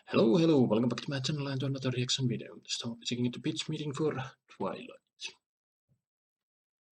Hello, welcome back to my channel and to another reaction video. This time we're taking it to pitch meeting for Twilight.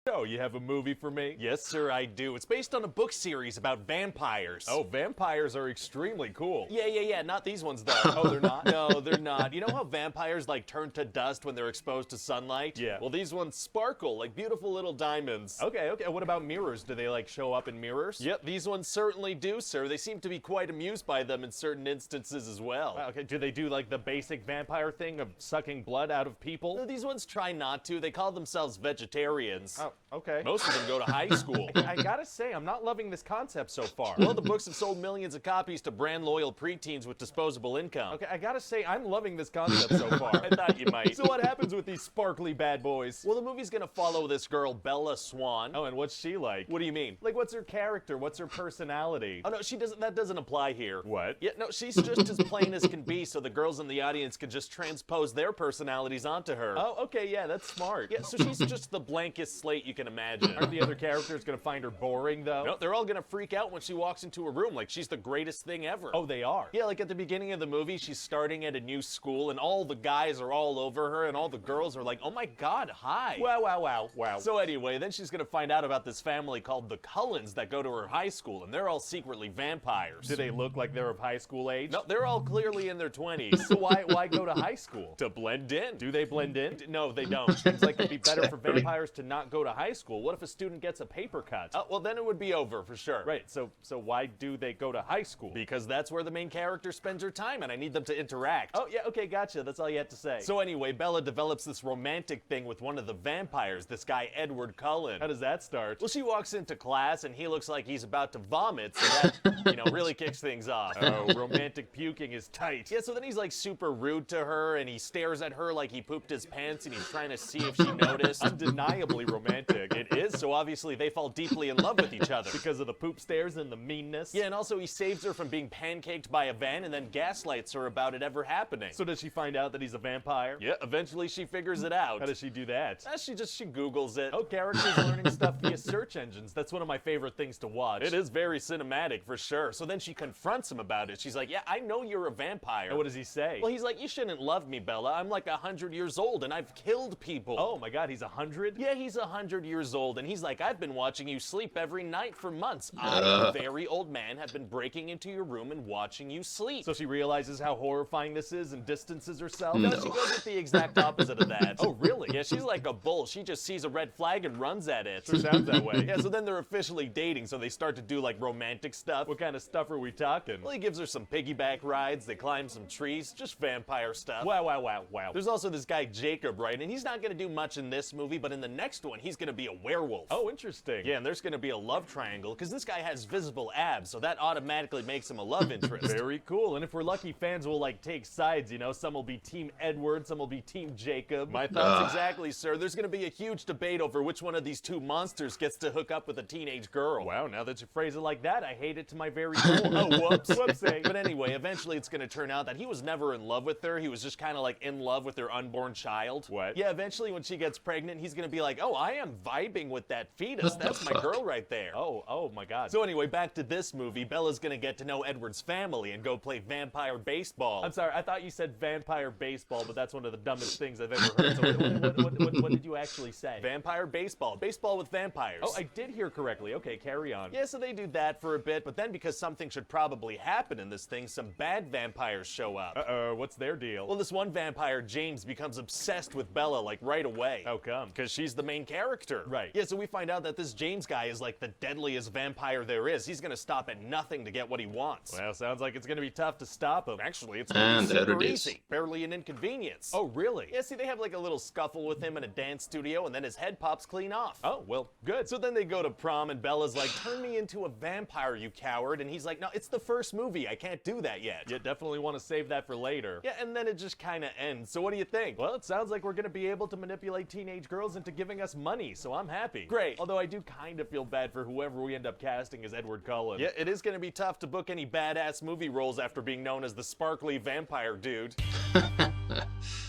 Oh, you have a movie for me? Yes, sir, I do. It's based on a book series about vampires. Oh, vampires are extremely cool. Yeah, not these ones, though. Oh, they're not? No, they're not. You know how vampires, turn to dust when they're exposed to sunlight? Yeah. Well, these ones sparkle like beautiful little diamonds. Okay. What about mirrors? Do they, show up in mirrors? Yep, these ones certainly do, sir. They seem to be quite amused by them in certain instances as well. Wow, okay, do they do, the basic vampire thing of sucking blood out of people? No, these ones try not to. They call themselves vegetarians. Oh, okay. Most of them go to high school. I gotta say, I'm not loving this concept so far. Well, the books have sold millions of copies to brand-loyal preteens with disposable income. Okay, I gotta say, I'm loving this concept so far. I thought you might. So what happens with these sparkly bad boys? Well, the movie's gonna follow this girl, Bella Swan. Oh, and what's she like? What do you mean? What's her character? What's her personality? Oh, no, that doesn't apply here. What? Yeah, no, she's just as plain as can be, so the girls in the audience can just transpose their personalities onto her. Oh, okay, yeah, that's smart. Yeah, so she's just the blankest slate you can imagine. Aren't the other characters gonna find her boring, though? No, they're all gonna freak out when she walks into a room like she's the greatest thing ever. Oh, they are? Yeah, like at the beginning of the movie, she's starting at a new school, and all the guys are all over her, and all the girls are like, oh my god, hi. Wow. So anyway, then she's gonna find out about this family called the Cullens that go to her high school, and they're all secretly vampires. Do they look like they're of high school age? No, they're all clearly in their 20s. So why go to high school? To blend in. Do they blend in? No, they don't. Seems like it'd be better for Exactly. vampires to not go to high school. What if a student gets a paper cut? Oh, well, then it would be over for sure. Right, so why do they go to high school? Because that's where the main character spends her time, and I need them to interact. Oh, yeah, okay, gotcha. That's all you had to say. So anyway, Bella develops this romantic thing with one of the vampires, this guy Edward Cullen. how does that start? Well, she walks into class, and he looks like he's about to vomit, so that, really kicks things off. Oh, romantic puking is tight. Yeah, so then he's super rude to her, and he stares at her like he pooped his pants, and he's trying to see if she noticed. Undeniably romantic. It is, so obviously they fall deeply in love with each other. Because of the poop stares and the meanness? Yeah, and also he saves her from being pancaked by a van and then gaslights her about it ever happening. So does she find out that he's a vampire? Yeah, eventually she figures it out. How does she do that? She Googles it. Oh, characters learning stuff via search engines. That's one of my favorite things to watch. It is very cinematic, for sure. So then she confronts him about it. She's like, yeah, I know you're a vampire. And what does he say? Well, he's like, you shouldn't love me, Bella. I'm 100 years old, and I've killed people. Oh my god, he's 100? Yeah, he's 100 years old, and he's like, I've been watching you sleep every night for months. I, a very old man, have been breaking into your room and watching you sleep. So she realizes how horrifying this is and distances herself? No, she goes with the exact opposite of that. Oh, really? Yeah, she's like a bull. She just sees a red flag and runs at it. Sure sounds that way. Yeah, so then they're officially dating, so they start to do romantic stuff. What kind of stuff are we talking? Well, he gives her some piggyback rides, they climb some trees, just vampire stuff. Wow. There's also this guy Jacob, right? And he's not gonna do much in this movie, but in the next one, he's gonna be a werewolf. Oh, interesting. Yeah, and there's gonna be a love triangle, because this guy has visible abs, so that automatically makes him a love interest. Very cool. And if we're lucky, fans will take sides, Some will be Team Edward, some will be Team Jacob. My thoughts exactly, sir. There's gonna be a huge debate over which one of these two monsters gets to hook up with a teenage girl. Wow, now that you phrase it like that, I hate it to my very core. Oh, whoops. Whoopsie. But anyway, eventually it's gonna turn out that he was never in love with her. He was just kind of in love with their unborn child. What? Yeah, eventually when she gets pregnant, he's gonna be like, oh, I am vibing with that fetus. That's my girl right there. Oh my god. So anyway, back to this movie. Bella's gonna get to know Edward's family and go play vampire baseball. I'm sorry, I thought you said vampire baseball, but that's one of the dumbest things I've ever heard. So what did you actually say? Vampire baseball. Baseball with vampires. Oh, I did hear correctly. Okay, carry on. Yeah, so they do that for a bit, but then because something should probably happen in this thing, some bad vampires show up. Uh-oh, what's their deal? Well, this one vampire, James, becomes obsessed with Bella, right away. How come? Because she's the main character. Right. Yeah, so we find out that this James guy is the deadliest vampire there is. He's gonna stop at nothing to get what he wants. Well, sounds like it's gonna be tough to stop him. Actually, it's gonna And be there super it is. easy. Barely an inconvenience. Oh, really? Yeah, see, they have a little scuffle with him in a dance studio, and then his head pops clean off. Oh, well, good. So then they go to prom, and Bella's like, turn me into a vampire, you coward. And he's like, no, it's the first movie. I can't do that yet. You definitely want to save that for later. Yeah, and then it just kind of ends. So what do you think? Well, it sounds like we're gonna be able to manipulate teenage girls into giving us money, so I'm happy. Great. Although I do kind of feel bad for whoever we end up casting as Edward Cullen. Yeah, it is going to be tough to book any badass movie roles after being known as the sparkly vampire dude.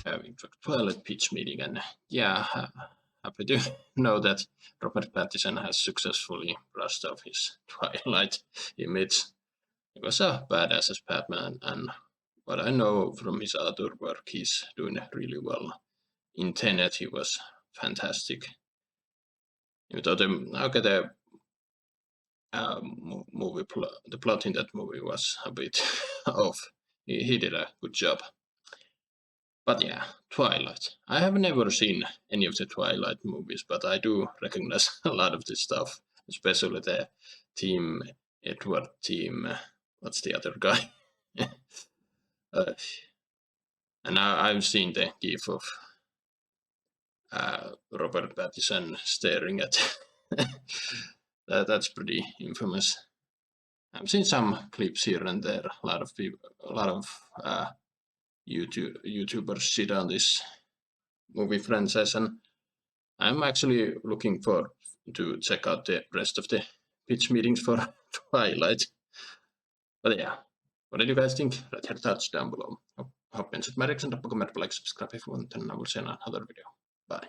Having Twilight pitch meeting, and yeah, happy to know that Robert Pattinson has successfully brushed off his Twilight image. He was a badass as Batman, and what I know from his other work, he's doing really well. In Tenet, he was fantastic. Even though the the plot in that movie was a bit off. He did a good job. But yeah, Twilight. I have never seen any of the Twilight movies, but I do recognize a lot of the stuff, especially the team Edward team. What's the other guy? And I've seen the gif of Robert Pattinson staring at. That's pretty infamous. I've seen some clips here and there. A lot of people, a lot of YouTubers shit on this movie franchise, and I'm actually looking forward to check out the rest of the pitch meetings for Twilight. But yeah, what did you guys think? Write your thoughts down below. Hope you enjoyed my reaction. Don't forget to like, subscribe if you want, and I will see you in another video. Bye.